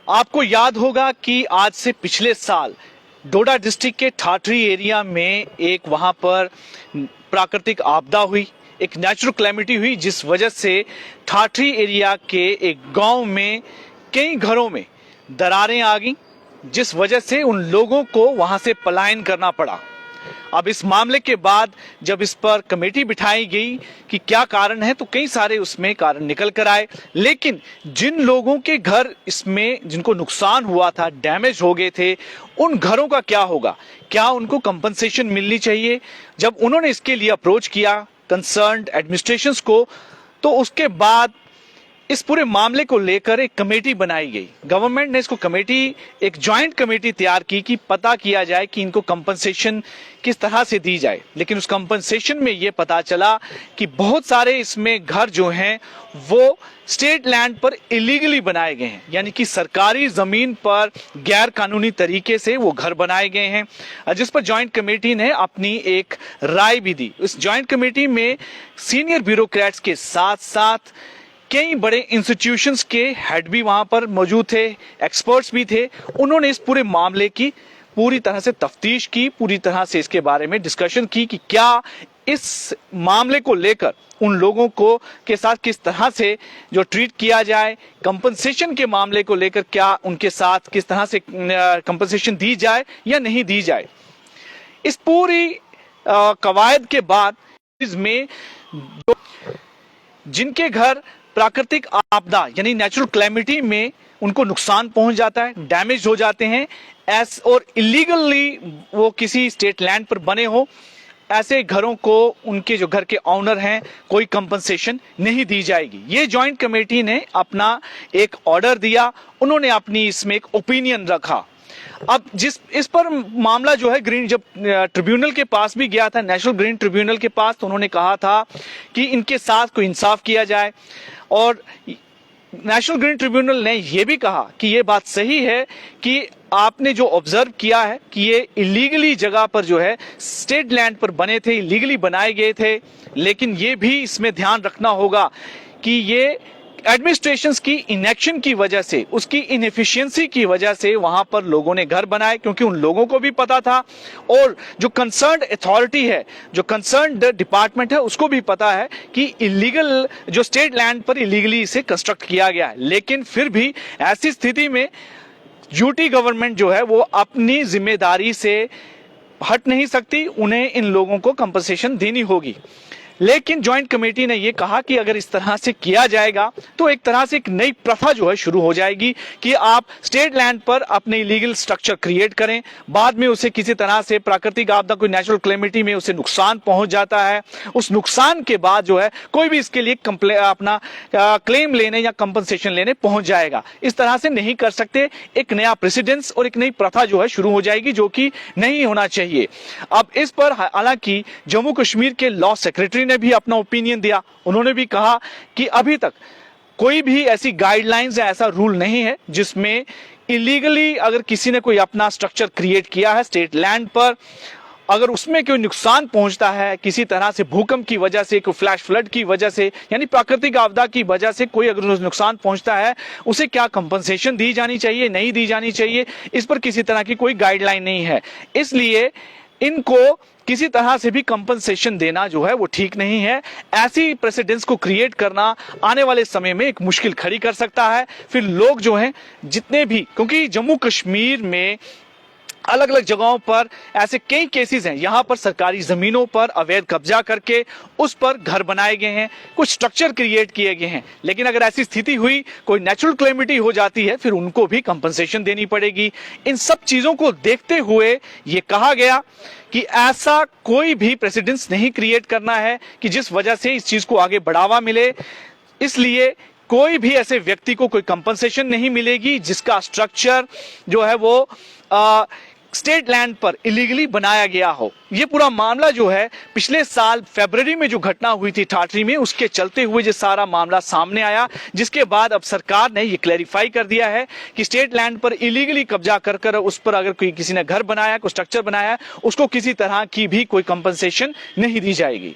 आपको याद होगा कि आज से पिछले साल डोडा डिस्ट्रिक्ट के ठाठरी एरिया में एक वहां पर प्राकृतिक आपदा हुई, एक नेचुरल कैलेमिटी हुई, जिस वजह से ठाठरी एरिया के एक गांव में कई घरों में दरारें आ गईं, जिस वजह से उन लोगों को वहां से पलायन करना पड़ा। अब इस मामले के बाद जब इस पर कमेटी बिठाई गई कि क्या कारण है, तो कई सारे उसमें कारण निकल कर आए। लेकिन जिन लोगों के घर इसमें जिनको नुकसान हुआ था, डैमेज हो गए थे, उन घरों का क्या होगा? क्या उनको कंपनसेशन मिलनी चाहिए? जब उन्होंने इसके लिए अप्रोच किया कंसर्न्ड एडमिनिस्ट्रेशंस को, तो उसके बाद इस पूरे मामले को लेकर एक कमेटी बनाई गई। गवर्नमेंट ने इसको एक ज्वाइंट कमेटी तैयार की कि पता किया जाए कि इनको कंपनसेशन किस तरह से दी जाए। लेकिन उस कंपनसेशन में यह पता चला कि बहुत सारे इसमें घर जो हैं वो स्टेट लैंड पर इलीगली बनाए गए हैं, यानी कि सरकारी जमीन पर गैर कानूनी तरीके से वो घर बनाए गए हैं, जिस पर ज्वाइंट कमेटी ने अपनी एक राय भी दी। उस ज्वाइंट कमेटी में सीनियर ब्यूरोक्रेट्स के साथ साथ कई बड़े इंस्टीट्यूशंस के हेड भी वहां पर मौजूद थे, एक्सपर्ट्स भी थे। उन्होंने इस पूरे मामले की पूरी तरह से तफ्तीश की, पूरी तरह से इसके बारे में डिस्कशन की कि क्या इस मामले को लेकर उन लोगों को के साथ किस तरह से जो ट्रीट किया जाए, कंपनसेशन के मामले को लेकर क्या उनके साथ किस तरह से कंपनसेशन दी जाए या नहीं दी जाए। इस पूरी कवायद के बाद इसमें जिनके घर प्राकृतिक आपदा यानी नेचुरल कैलेमिटी में उनको नुकसान पहुंच जाता है, डैमेज हो जाते हैं, और इलीगली वो किसी स्टेट लैंड पर बने हो, ऐसे घरों को उनके जो घर के ऑनर हैं कोई कंपनसेशन नहीं दी जाएगी। ये जॉइंट कमेटी ने अपना एक ऑर्डर दिया, उन्होंने अपनी इसमें एक ओपिनियन रखा। अब इस पर मामला जो है जब ट्रिब्यूनल के पास भी गया था, नेशनल ग्रीन ट्रिब्यूनल के पास, तो उन्होंने कहा था कि इनके साथ कोई इंसाफ किया जाए। और नेशनल ग्रीन ट्रिब्यूनल ने यह भी कहा कि यह बात सही है कि आपने जो ऑब्जर्व किया है कि ये इलीगली जगह पर जो है स्टेट लैंड पर बने थे, इलीगली बनाए गए थे, लेकिन ये भी इसमें ध्यान रखना होगा कि ये एडमिनिस्ट्रेशंस की इनएक्शन की वजह से, उसकी इनएफिशिएंसी की वजह से वहां पर लोगों ने घर बनाए, क्योंकि उन लोगों को भी पता था और जो कंसर्न्ड अथॉरिटी है, जो कंसर्न्ड डिपार्टमेंट है, उसको भी पता है कि इलीगल जो स्टेट लैंड पर इलीगली इसे कंस्ट्रक्ट किया गया है। लेकिन फिर भी ऐसी स्थिति में यूटी गवर्नमेंट जो है वो अपनी जिम्मेदारी से हट नहीं सकती, उन्हें इन लोगों को कंपनसेशन देनी होगी। लेकिन ज्वाइंट कमेटी ने यह कहा कि अगर इस तरह से किया जाएगा तो एक तरह से एक नई प्रथा जो है शुरू हो जाएगी कि आप स्टेट लैंड पर अपने इलीगल स्ट्रक्चर क्रिएट करें, बाद में उसे किसी तरह से प्राकृतिक आपदा, कोई नेचुरल कैलेमिटी में उसे नुकसान पहुंच जाता है, उस नुकसान के बाद जो है कोई भी इसके लिए अपना क्लेम लेने या कंपनसेशन लेने पहुंच जाएगा। इस तरह से नहीं कर सकते। एक नया प्रेसिडेंस और एक नई प्रथा जो है शुरू हो जाएगी, जो कि नहीं होना चाहिए। अब इस पर हालांकि जम्मू कश्मीर के लॉ सेक्रेटरी ने भी अपना ओपिनियन दिया। उन्होंने भी कहा कि अभी तक कोई भी ऐसी गाइडलाइंस या ऐसा रूल नहीं है जिसमें इलीगली अगर किसी ने कोई अपना स्ट्रक्चर क्रिएट किया है स्टेट लैंड पर, अगर उसमें कोई नुकसान पहुंचता है किसी तरह से, भूकंप की वजह से, कोई फ्लैश फ्लड की वजह से, यानी प्राकृतिक आपदा की वजह से कोई अगर नुकसान पहुंचता है, उसे क्या कंपनसेशन दी जानी चाहिए, नहीं दी जानी चाहिए, इस पर किसी तरह की कोई गाइडलाइन नहीं है। इसलिए इनको किसी तरह से भी कंपनसेशन देना जो है वो ठीक नहीं है। ऐसी प्रेसिडेंस को क्रिएट करना आने वाले समय में एक मुश्किल खड़ी कर सकता है। फिर लोग जो हैं जितने भी, क्योंकि जम्मू कश्मीर में अलग अलग जगहों पर ऐसे कई केसेस हैं, यहां पर सरकारी जमीनों पर अवैध कब्जा करके उस पर घर बनाए गए हैं, कुछ स्ट्रक्चर क्रिएट किए गए हैं। लेकिन अगर ऐसी स्थिति हुई, कोई नेचुरल कैलेमिटी हो जाती है, फिर उनको भी कंपनसेशन देनी पड़ेगी। इन सब चीजों को देखते हुए ये कहा गया कि ऐसा कोई भी प्रेसिडेंस नहीं क्रिएट करना है कि जिस वजह से इस चीज को आगे बढ़ावा मिले। इसलिए कोई भी ऐसे व्यक्ति को कोई कंपनसेशन नहीं मिलेगी जिसका स्ट्रक्चर जो है वो स्टेट लैंड पर इलीगली बनाया गया हो। ये पूरा मामला जो है पिछले साल फरवरी में जो घटना हुई थी ठाठरी में, उसके चलते हुए जो सारा मामला सामने आया, जिसके बाद अब सरकार ने ये क्लैरिफाई कर दिया है कि स्टेट लैंड पर इलीगली कब्जा कर उस पर अगर कोई किसी ने घर बनाया, कोई स्ट्रक्चर बनाया, उसको किसी तरह की भी कोई कंपनसेशन नहीं दी जाएगी।